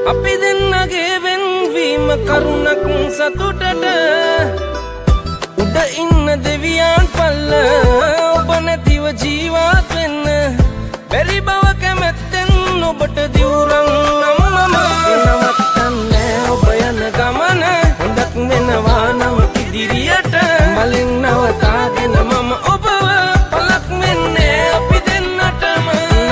අපි දෙන්නගේ වෙන්වීම කරුණක් සතුටට උඩ ඉන්න දෙවියන් පල්ල ඔබ නැතිව ජීවත් වෙන්න බැරි බව කැමැත්තෙන් ඔබට දිවුරන් නම්මම නවත්තන්නේ ඔබ යන ගමන හොඳක් වෙනවා නම් ඉදිරියට මලින් නවතාගෙන මම ඔබව පලක් වෙන්නේ අපි දෙන්නටම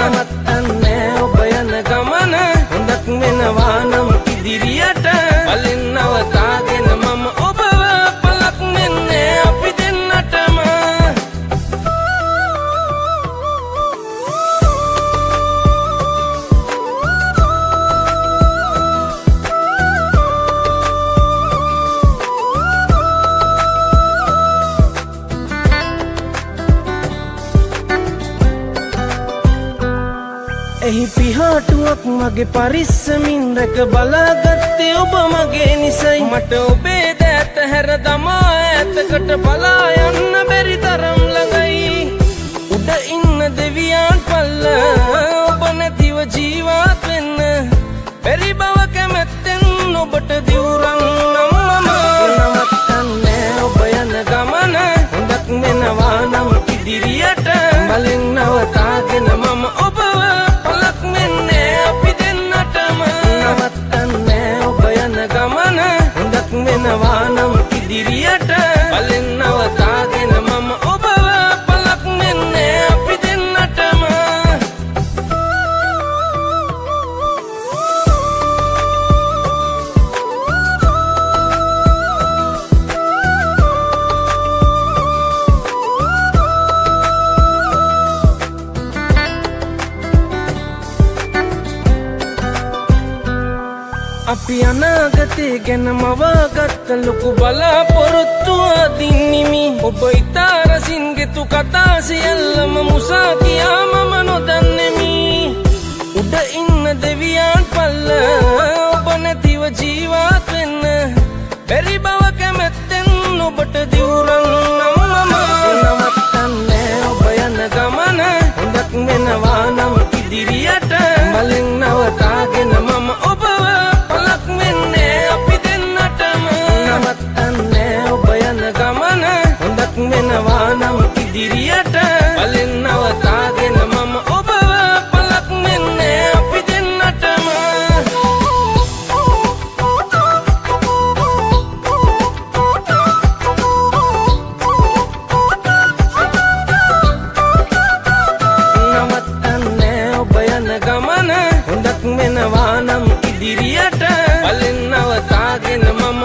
නවත්තන්නේ ඔබ යන ගමන හොඳක් වෙනවා නම් ඉදිරියට මලින් නවතාගෙන මම ඔබව පලක් වෙන්නේ අපි දෙන්නටම එහි පිහාටුවක් මගේ පරිස්සමින් රැක බලාගත්තේ ඔබ මගේ නිසයි මට ඔබේ දෑත හැර දමා ඇතකට බලා යන්න බැරි තරම් ළඟයි උඩ ඉන්න දෙවියන් පල්ල ඔබ නැතිව ජීවත් වෙන්න බැරි බව කැමැත්තෙන් ඔබට දිවුරන් නම්මම නවත්තන්නේ ඔබ යන ගමන හොඳක් වෙනවා නම් ඉදිරියට මලින් නවතාගෙන මම ඔබව පලක් වෙන්නේ අපි දෙන්නටම නවත්තන්නේ ඔබ යන ගමන හොඳක් වෙනවා නම් ඉදිරියට මලින් නවතාගෙන මම ඔබව පලක් වෙන්නේ අපි දෙන්නටම අපි අනාගතේ ගැන මවාගත්ත ලොකු බලාපොරොත්තු අදින්නිමි ඔබ ඉතා රසින් ගෙතු කතා සියල්ලම මුසා කියා මම නොදන්නෙමි උඩ ඉන්න දෙවියන් පල්ල ඔබ නැතිව ජීවත් වෙන්න බැරි බව කැමැත්තෙන් ඔබට දිවුරන් නම්මම නවත්තන්නේ ඔබ යන ගමන හොඳක් වෙනවා නම් ඉදිරියට මලින් නවතාගෙන මම ඔබව පලක් වෙන්නේ අපි දෙන්නටම නවත්තන්නේ ඔබ යන ගමන හොඳක් වෙනවා නම් ඉදිරියට මලින් නවතාගෙන මම ඔබව පලක් වෙන්නේ අපි දෙන්නටම නවත්තන්නේ ඔබ යන ගමන හොඳක් වෙනවා නම් ඉදිරියට මලින් නවතාගෙන මම